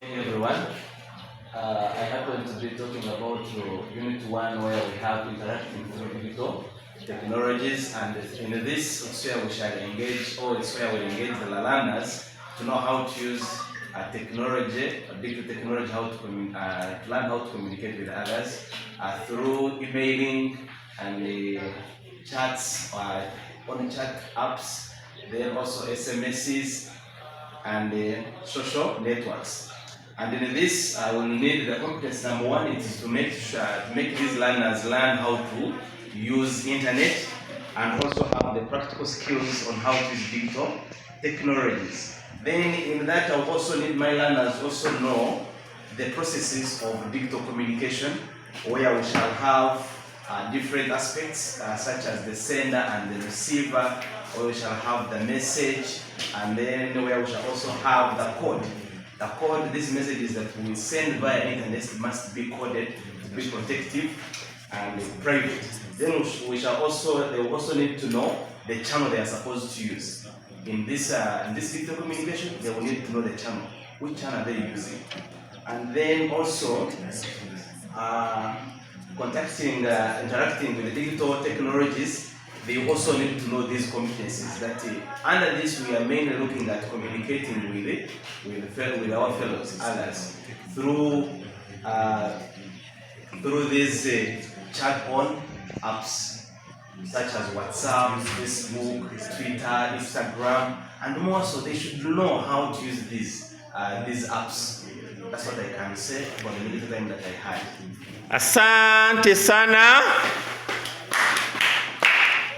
Hey everyone, I happen to be talking about Unit 1 where we have interacting through digital technologies, and in this it's where we shall engage, or it's where we engage the learners to know how to use technology, digital technology, how to learn how to communicate with others through emailing and chats, on chat apps, then also SMSs and social networks. And in this, I will need the competence number one. It is to make these learners learn how to use internet and also have the practical skills on how to use digital technologies. Then in that, I will also need my learners also know the processes of digital communication, where we shall have different aspects such as the sender and the receiver, where we shall have the message, and then where we shall also have the code. The code, these messages that we send via internet must be coded to be protective and private. Then we shall also, they will also need to know the channel they are supposed to use. In this digital communication, they will need to know the channel. Which channel are they using? And then also, interacting with the digital technologies, they also need to know these competencies. That under this, we are mainly looking at communicating with our fellows, others, through these chat-on apps such as WhatsApp, Facebook, Twitter, Instagram, and more. So they should know how to use these apps. That's what I can say for the little time that I had. Asante sana.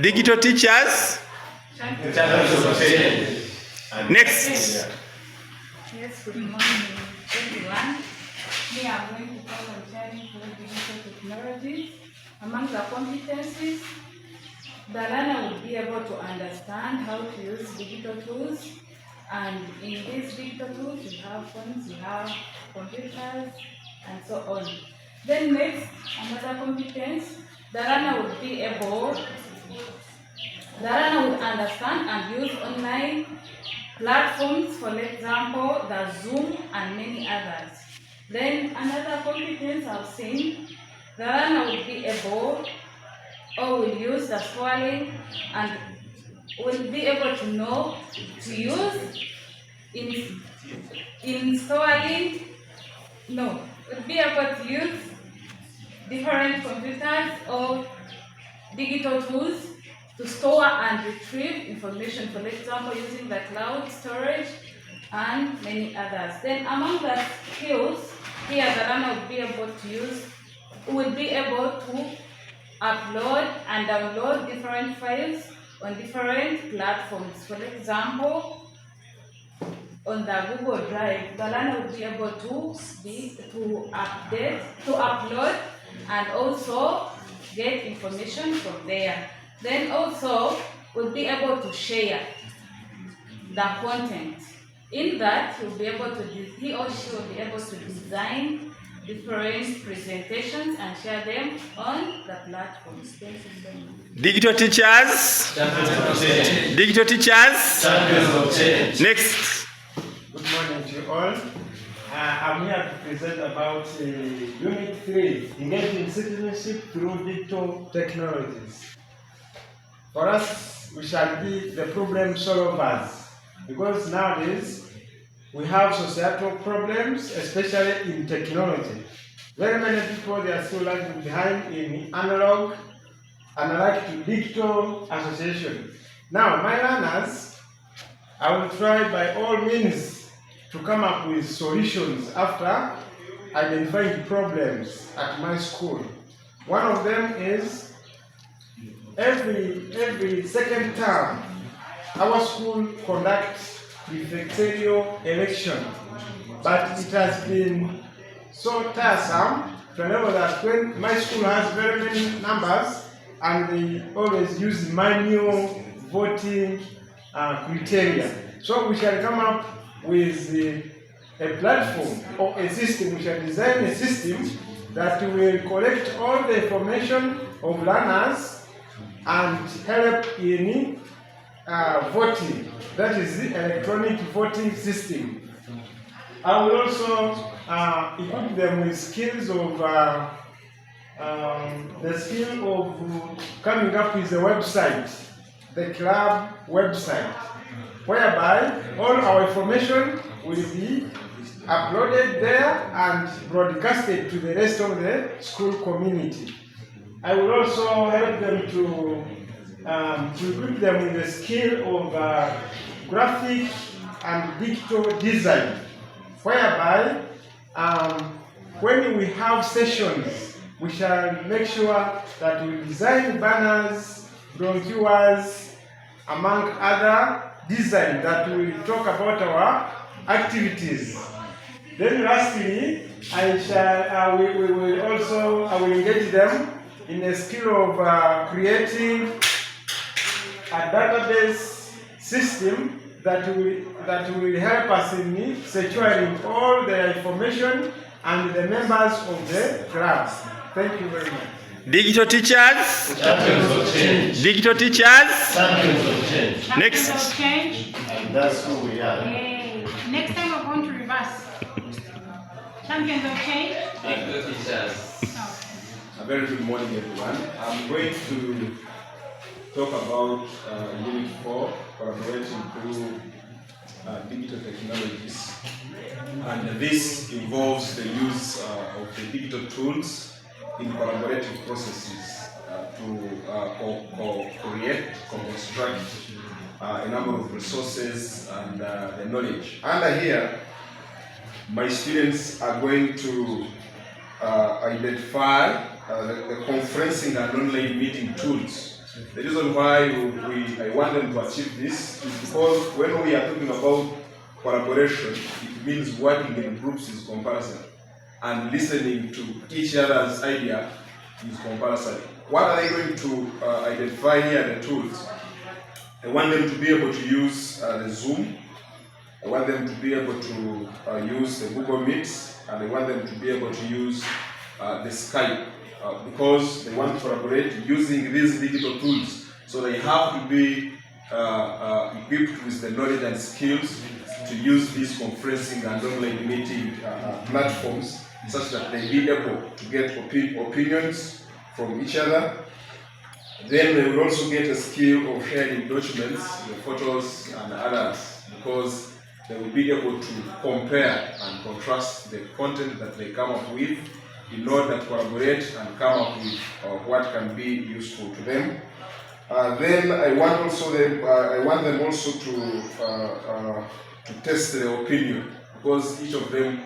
Digital teachers. Next. Yes, good morning everyone. We are going to talk on sharing through digital technologies. Among the competencies, the learner will be able to understand how to use digital tools. And in these digital tools, you have phones, you have computers, and so on. Then next, another competence, the learner will understand and use online platforms, for example, the Zoom and many others. Then another competence I've seen, the learner will be able, or will use the spelling and will be able to know to use will be able to use different computers or digital tools to store and retrieve information, for example, using the cloud storage and many others. Then among the skills, here the learner will be able to upload and download different files on different platforms. For example, on the Google Drive, the learner will be able to upload and also get information from there. Then also will be able to share the content. In that, he or she will be able to design different presentations and share them on the platforms. Thank you so much. Digital teachers. Digital teachers. Next. Good morning to you all. I'm here to present about Unit 3, Engaging Citizenship through Digital Technologies. For us, we shall be the problem solvers, because nowadays we have societal problems, especially in technology. Very many people, they are still lagging behind in analog to digital association. Now, my learners, I will try by all means to come up with solutions after identifying problems at my school. One of them is every second term, our school conducts prefectorial election, but it has been so tiresome to the level that when my school has very many numbers and they always use manual voting criteria. So we shall come up with a platform or a system. We shall design a system that will collect all the information of learners and help in voting. That is the electronic voting system. I will also equip them with skills of the skill of coming up with a website, the club website, whereby all our information will be uploaded there and broadcasted to the rest of the school community. I will also help them to equip them with the skill of graphic and digital design, whereby when we have sessions, we shall make sure that we design banners, brochures, among other design that will talk about our activities. Then lastly, I will engage them in a skill of creating a database system that will help us in securing all the information and the members of the club. Thank you very much. Digital teachers. Champions of change. Digital teachers. Champions of change. Next. Champions of change. And that's who we are. Yay. Next time we're going to reverse. Champions of change. Digital teachers. Okay. A very good morning, everyone. I'm going to talk about Unit 4, collaborating through digital technologies. And this involves the use of the digital tools in collaborative processes to create, construct a number of resources and the knowledge. Under here, my students are going to identify the conferencing and online meeting tools. The reason why I want them to achieve this is because when we are talking about collaboration, it means working in groups is comparison, and listening to each other's idea is comparison. What are they going to identify here, the tools? I want them to be able to use the Zoom. I want them to be able to use the Google Meet, and I want them to be able to use the Skype, because they want to collaborate using these digital tools. So they have to be equipped with the knowledge and skills to use these conferencing and online meeting platforms, such that they be able to get opinions from each other. Then they will also get a skill of sharing documents, the photos and others, because they will be able to compare and contrast the content that they come up with in order to collaborate and come up with what can be useful to them. Then I want them also to test their opinion, because each of them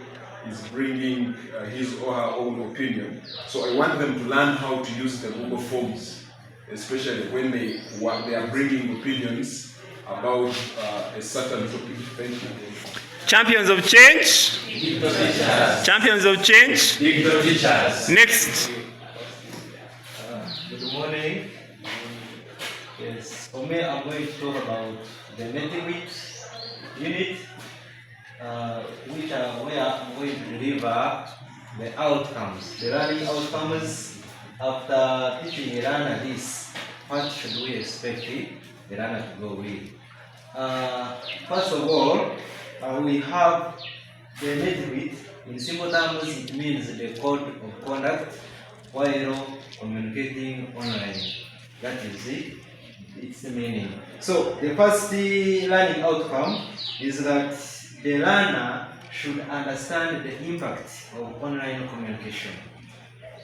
is bringing his or her own opinion. So I want them to learn how to use the Google Forms, especially when they are bringing opinions about a certain topic. Thank you. Champions of change. Digital teachers. Champions of change. Digital teachers. Next. Good morning. Yes, for me, I'm going to talk about the Netiquette unit, where I'm going to deliver the outcomes, the learning outcomes. After teaching a learner this, what should we expect the learner to go with? First of all, we have the Netiquette. In simple terms, it means the code of conduct while communicating online. That is its meaning. So the first learning outcome is that the learner should understand the impact of online communication.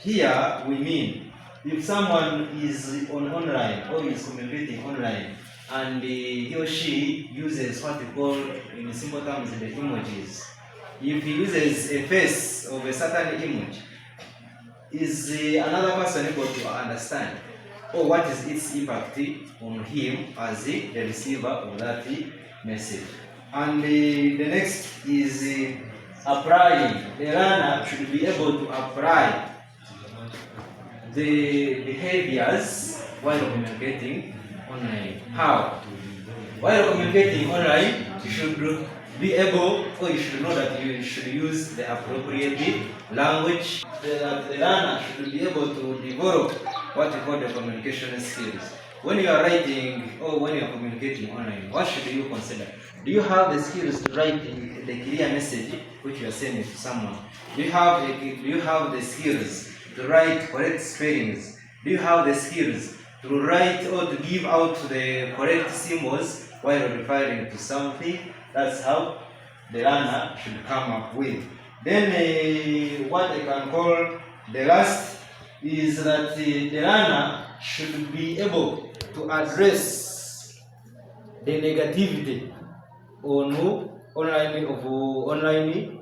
Here we mean, if someone is online or is communicating online, and he or she uses what we call, in simple terms, the emojis. If he uses a face of a certain image, is another person able to understand, or what is its impact on him as the receiver of that message? And the next is applying. The learner should be able to apply the behaviors while communicating online. How? While communicating online, you should be able, or you should know that you should use the appropriate language. The learner should be able to develop what we call the communication skills. when you are writing or when you are communicating online, what should you consider? Do you have the skills to write the clear message which you are sending to someone? Do you have the skills to write correct spellings? Do you have the skills to write or to give out the correct symbols while referring to something? That's how the learner should come up with. Then what I can call the last is that the learner should be able to address the negativity on online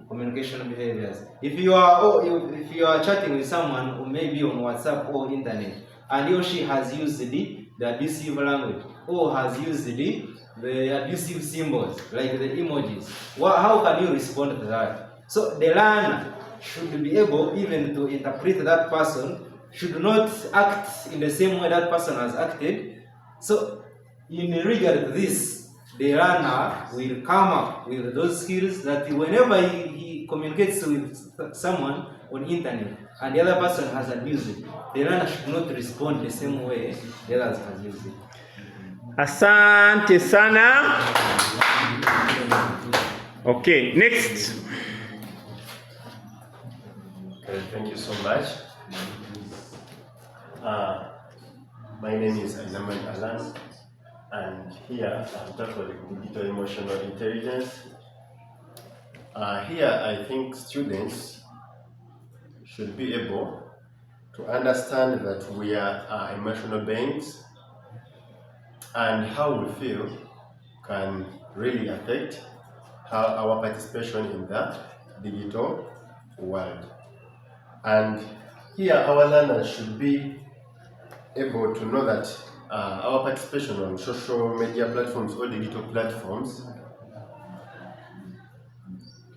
communication behaviors. If you are chatting with someone, or maybe on WhatsApp or internet, and he or she has used the abusive language or has used the abusive symbols like the emojis, how can you respond to that? So the learner should be able even to interpret that person, should not act in the same way that person has acted. So in regard to this, the learner will come up with those skills that whenever he communicates with someone on internet and the other person has abused it, the learner should not respond the same way the other has used it. Asante sana. Okay, next. Okay, thank you so much. My name is Alan, and here I'm tackling digital emotional intelligence. Here I think students should be able to understand that we are emotional beings, and how we feel can really affect how our participation in the digital world. And here our learners should be able to know that our participation on social media platforms or digital platforms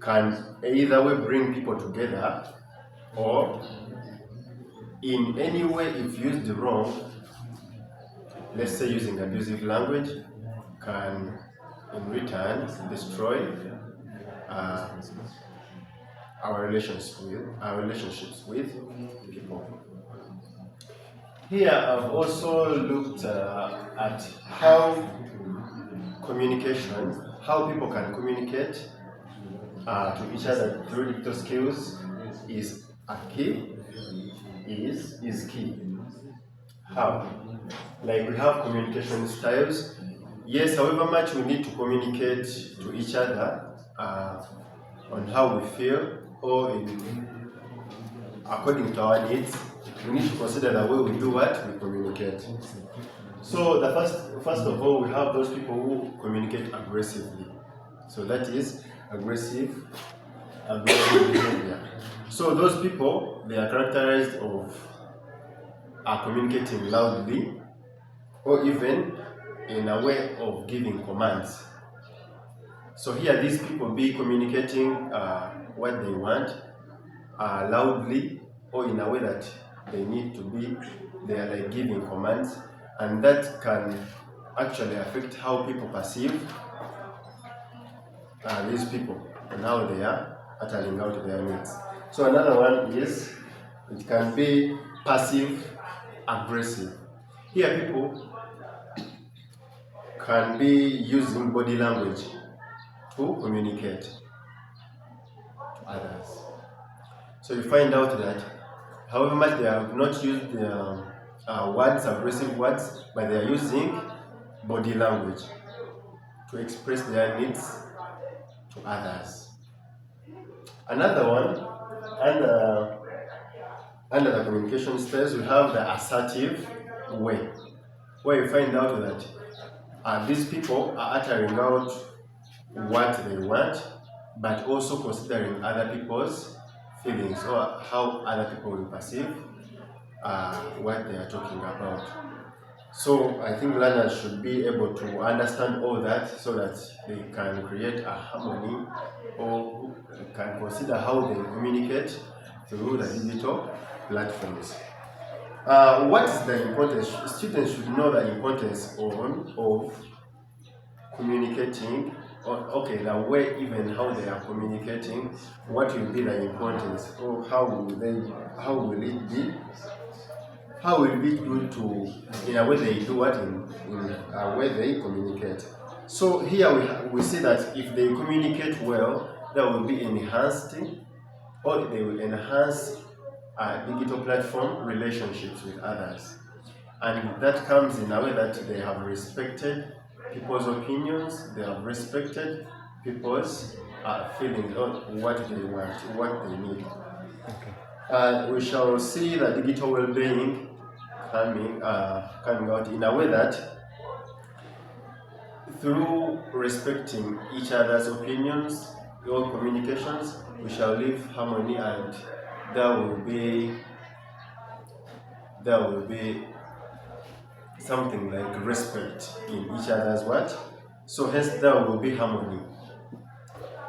can either way bring people together, or in any way, if used wrong, let's say using abusive language, can in return destroy our relationships with people. Here I've also looked at how people can communicate to each other through digital skills is key. How? Like we have communication styles. Yes, however much we need to communicate to each other on how we feel, or according to our needs, we need to consider the way we do what we communicate. So the first of all, we have those people who communicate aggressively. So that is aggressive behavior. So those people, they are characterized of communicating loudly, or even in a way of giving commands. So here these people be communicating what they want loudly, or in a way that they need to be, they are like giving commands, and that can actually affect how people perceive these people and how they are uttering out their needs. So another one is, it can be passive aggressive. Here people can be using body language to communicate to others. So you find out that however much they have not used aggressive words, but they are using body language to express their needs to others. Another one, under the communication styles, we have the assertive way, where you find out that these people are uttering out what they want, but also considering other people's feelings, or how other people will perceive what they are talking about. So I think learners should be able to understand all that, so that they can create a harmony, or can consider how they communicate through the digital platforms. What is the importance? Students should know the importance of communicating, the way even how they are communicating. What will be the importance, or how will it how will it be good to, in a way they do what, in a way they communicate. So here we see that if they communicate well, there will be enhanced, or they will enhance digital platform relationships with others. And that comes in a way that they have respected people's opinions, they have respected people's feelings on what they want, what they need. We shall see the digital well-being coming out in a way that through respecting each other's opinions, all communications, we shall live harmony, and there will be something like respect in each other's what? So hence there will be harmony.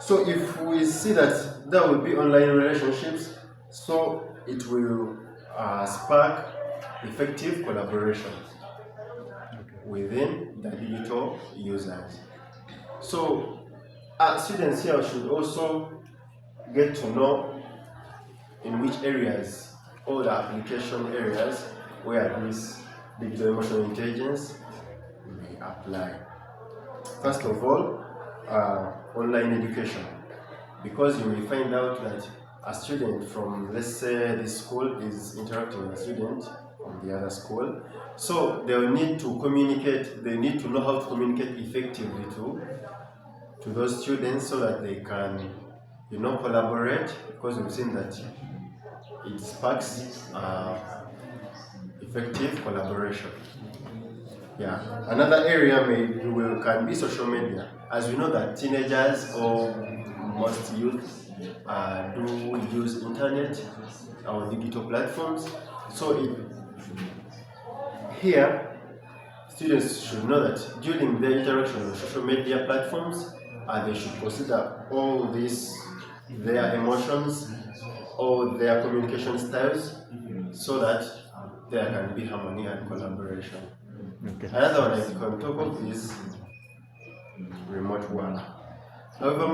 So if we see that there will be online relationships, so it will spark effective collaboration within the digital users. So students here should also get to know in which areas, all the application areas where this digital emotional intelligence may apply. First of all, online education, because you will find out that a student from, let's say, this school is interacting with a student from the other school, so they will need to communicate, they need to know how to communicate effectively to those students so that they can, collaborate, because we've seen that it sparks effective collaboration. Yeah. Another area can be social media. As we know that teenagers or most youth do use internet or digital platforms. So here, students should know that during their interaction with social media platforms, they should consider all these, their emotions, all their communication styles, so that there can be harmony and collaboration. Okay. Another one I can talk of is remote work. However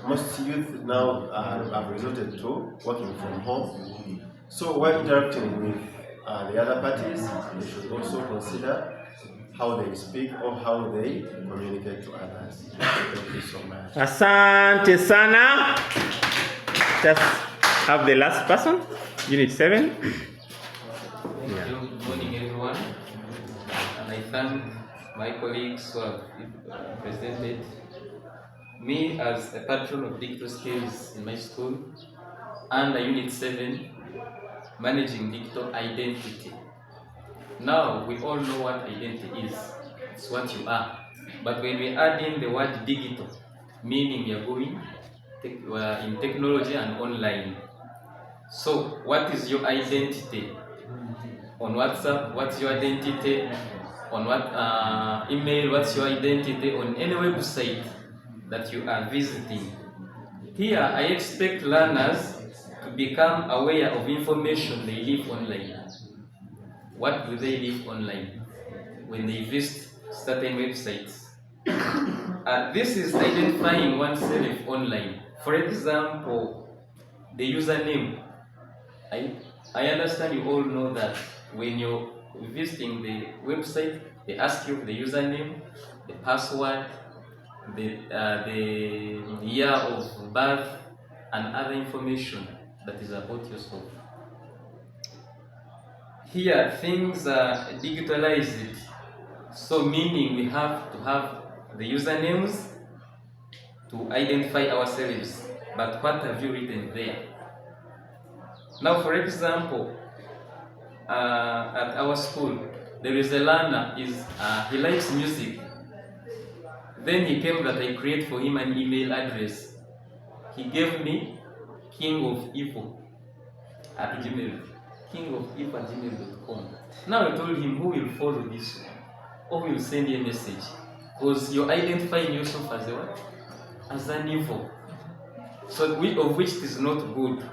most youth now have resorted to working from home. So while interacting with the other parties, they should also consider how they speak or how they communicate to others. Thank you so much. Asante sana. Just have the last person, Unit 7. Thank you. Good morning, everyone. And I thank my colleagues who have presented. Me, as a patron of digital skills in my school, under Unit 7, managing digital identity. Now, we all know what identity is. It's what you are. But when we add in the word digital, meaning you're going in technology and online. So, what is your identity? On WhatsApp, what's your identity? On what email, what's your identity? On any website that you are visiting. Here, I expect learners to become aware of information they leave online. What do they leave online when they visit certain websites? This is identifying oneself online. For example, the username. I understand you all know that when you're visiting the website, they ask you the username, the password, the year of birth, and other information that is about yourself. Here, things are digitalized, so meaning we have to have the usernames to identify ourselves. But what have you written there? Now, for example, at our school, there is a learner, he likes music. Then he came that I create for him an email address. He gave me kingofevil at Gmail. kingofevil@gmail.com. Now I told him, who will follow this one? Or will send you a message? Because you're identifying yourself as a what? As an evil. So of which it is not good.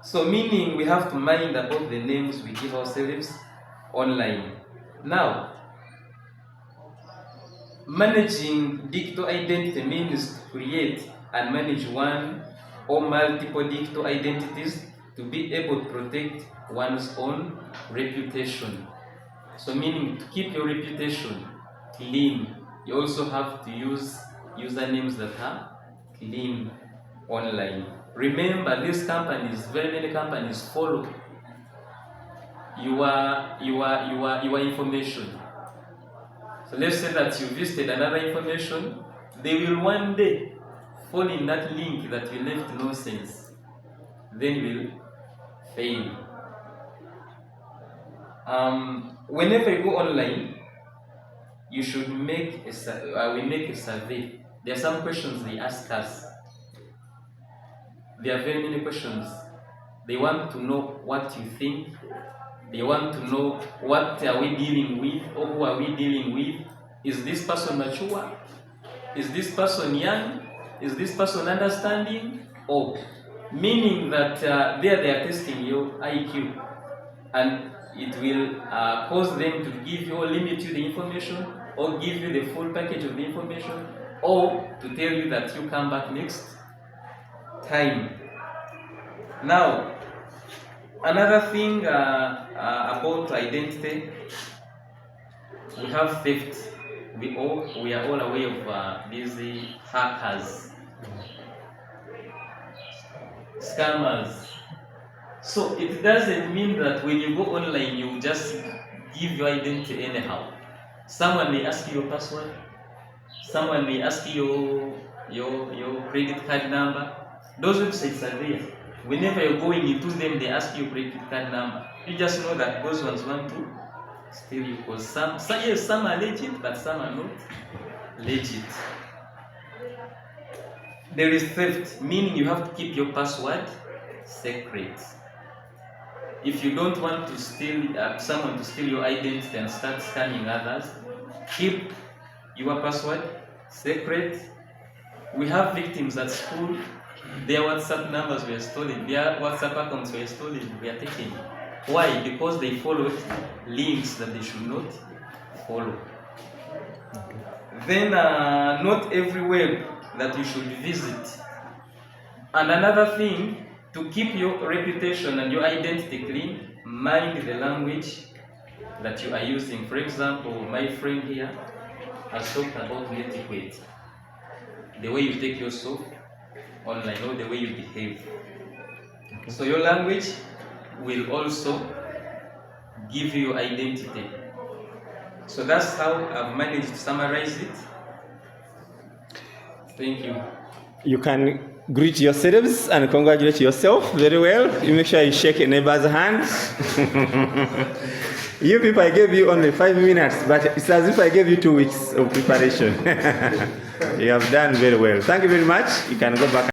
So meaning we have to mind about the names we give ourselves online. Now, managing digital identity means to create and manage one or multiple digital identities to be able to protect one's own reputation. So meaning to keep your reputation clean, you also have to use usernames that are clean online. Remember, these companies, very many companies follow your information. So let's say that you visited another information, they will one day fall in that link that you left no sense. Then you will fail. Whenever you go online, you should make we make a survey. There are some questions they ask us. There are very many questions. They want to know what you think. They want to know what are we dealing with, or who are we dealing with. Is this person mature? Is this person young? Is this person understanding? Or meaning that they are testing your IQ, and it will cause them to give you or limit you the information, or give you the full package of the information, or to tell you that you come back next time. Now, another thing about identity, we have theft. We are all aware of these hackers, scammers. So it doesn't mean that when you go online you just give your identity anyhow. Someone may ask you your password. Someone may ask you your credit card number. Those websites are there. Whenever you're going into them, they ask you credit card number. You just know that those ones want to steal you, because some are legit, but some are not legit. There is theft, meaning you have to keep your password secret. If you don't want to steal someone to steal your identity and start scamming others, keep your password secret. We have victims at school. Their WhatsApp numbers were stolen. Their WhatsApp accounts were stolen. We are taken. Why? Because they followed links that they should not follow. Then not every web that you should visit. And another thing, to keep your reputation and your identity clean, mind the language that you are using. For example, my friend here has talked about Netiquette, the way you take yourself online, or the way you behave. Okay. So your language will also give you your identity. So that's how I've managed to summarize it. Thank you. You can greet yourselves and congratulate yourself very well. You make sure you shake a neighbor's hand. You people, I gave you only 5 minutes, but it's as if I gave you 2 weeks of preparation. You have done very well. Thank you very much. You can go back.